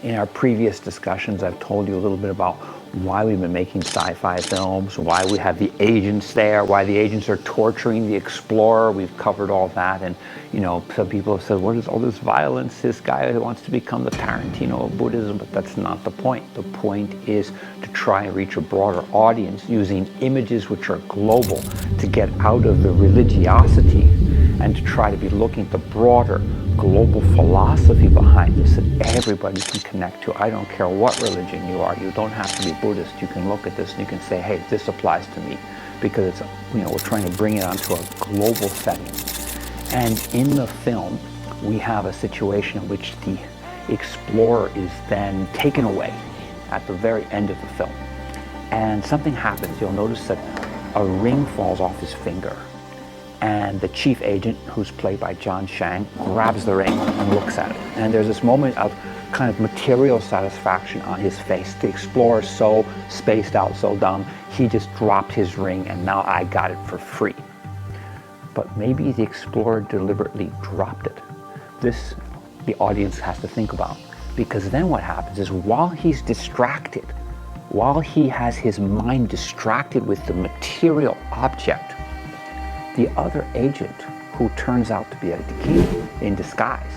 In our previous discussions, I've told you a little bit about why we've been making sci-fi films, why we have the agents there, why the agents are torturing the explorer. We've covered all that, and you know, some people have said, what is all this violence? This guy who wants to become the Tarantino of Buddhism, but that's not the point. The point is to try and reach a broader audience using images which are global, to get out of the religiosity and to try to be looking at the broader global philosophy behind this that everybody can connect to. I don't care what religion you are. You don't have to be Buddhist. You can look at this and you can say, hey, this applies to me, because it's, you know, we're trying to bring it onto a global setting. And in the film, we have a situation in which the explorer is then taken away at the very end of the film. And something happens. You'll notice that a ring falls off his finger. And the chief agent, who's played by John Shang, grabs the ring and looks at it. And there's this moment of kind of material satisfaction on his face. The explorer's so spaced out, so dumb, he just dropped his ring and now I got it for free. But maybe the explorer deliberately dropped it. This, the audience has to think about. Because then what happens is, while he's distracted, while he has his mind distracted with the material object, the other agent, who turns out to be a Dakini in disguise,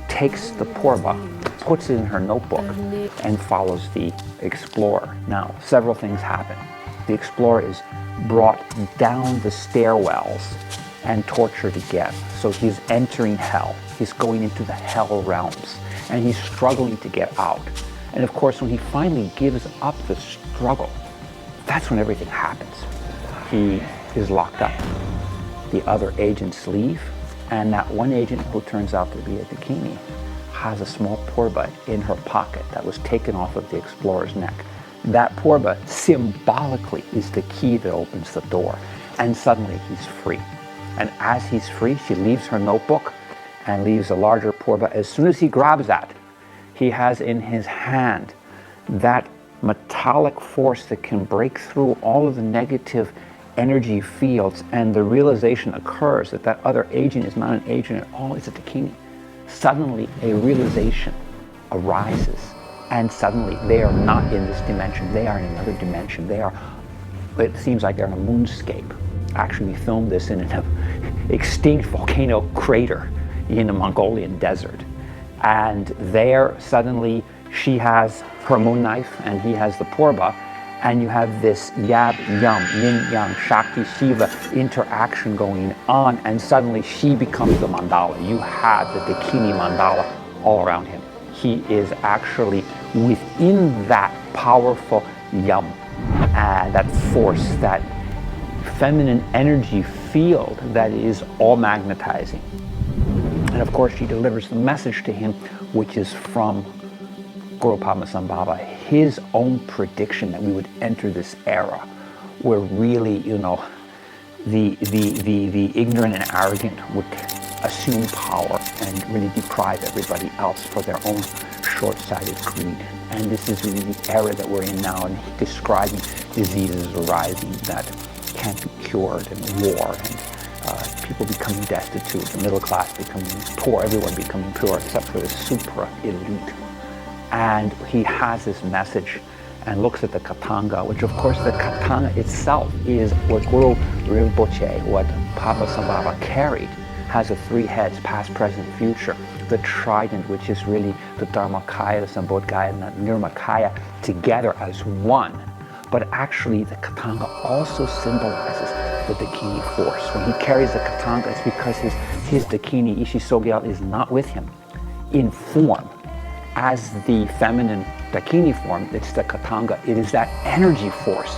takes the porba, puts it in her notebook, and follows the explorer. Now, several things happen. The explorer is brought down the stairwells and tortured again. So he's entering hell. He's going into the hell realms, and he's struggling to get out. And of course, when he finally gives up the struggle, that's when everything happens. He is locked up. The other agents leave, and that one agent, who turns out to be a Dakini, has a small porba in her pocket that was taken off of the explorer's neck. That porba symbolically is the key that opens the door, and suddenly he's free. And as he's free, she leaves her notebook and leaves a larger porba. As soon as he grabs that, he has in his hand that metallic force that can break through all of the negative energy fields, and the realization occurs that that other agent is not an agent at all, it's a Dakini. Suddenly a realization arises, and suddenly they are not in this dimension, they are in another dimension. They are, it seems like they're in a moonscape. Actually, we filmed this in an extinct volcano crater in the Mongolian desert. And there suddenly she has her moon knife and he has the porba, and you have this yab yum, yin yang, Shakti Shiva interaction going on, and suddenly she becomes the mandala. You have the Dakini mandala all around him. He is actually within that powerful yum, that force, that feminine energy field that is all magnetizing. And of course she delivers the message to him, which is from Guru Padmasambhava, his own prediction that we would enter this era where really, you know, the ignorant and arrogant would assume power and really deprive everybody else for their own short-sighted greed. And this is really the era that we're in now, and describing diseases arising that can't be cured, and war, and people becoming destitute, the middle class becoming poor, everyone becoming poor except for the super elite. And he has this message and looks at the Katanga, which of course the Katanga itself is what Guru Rinpoche, what Padmasambhava carried, has the three heads, past, present, future. The trident, which is really the Dharmakaya, the Sambodhikaya, and the Nirmakaya together as one. But actually the Katanga also symbolizes the Dakini force. When he carries the Katanga, it's because his Dakini, Ishisogyal, is not with him in form as the feminine Dakini form. It's the Katanga. It is that energy force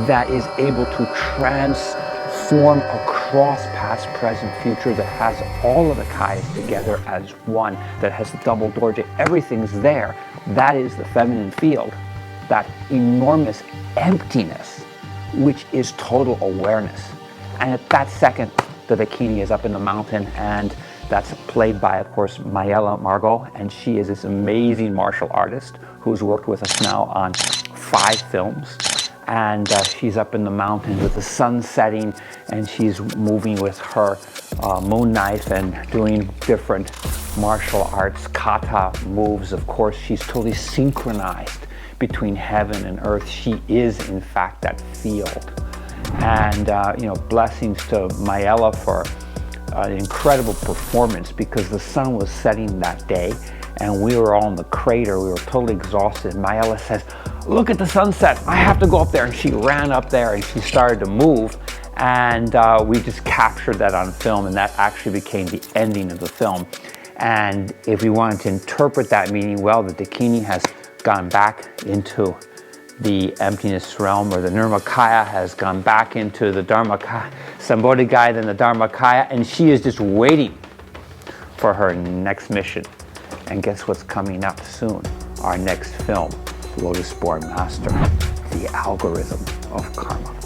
that is able to transform across past, present, future, that has all of the Kayas together as one, that has the double Dorje. Everything's there. That is the feminine field, that enormous emptiness, which is total awareness. And at that second, the Dakini is up in the mountain, and that's played by, of course, Mayela Margot, and she is this amazing martial artist who's worked with us now on 5 films. and she's up in the mountains with the sun setting, and she's moving with her moon knife and doing different martial arts kata moves. Of course, she's totally synchronized between heaven and earth. She is, in fact, that field. And blessings to Mayela for an incredible performance, because the sun was setting that day and we were all in the crater. We were totally exhausted. Mayela says, "Look at the sunset, I have to go up there." And she ran up there and she started to move, and we just captured that on film, and that actually became the ending of the film. And if we wanted to interpret that meaning, well, the Dakini has gone back into the emptiness realm, or the Nirmakaya has gone back into the Dharmakaya, Sambodhigaya, then the Dharmakaya, and she is just waiting for her next mission. And guess what's coming up soon? Our next film, Lotus-Born Master, the algorithm of karma.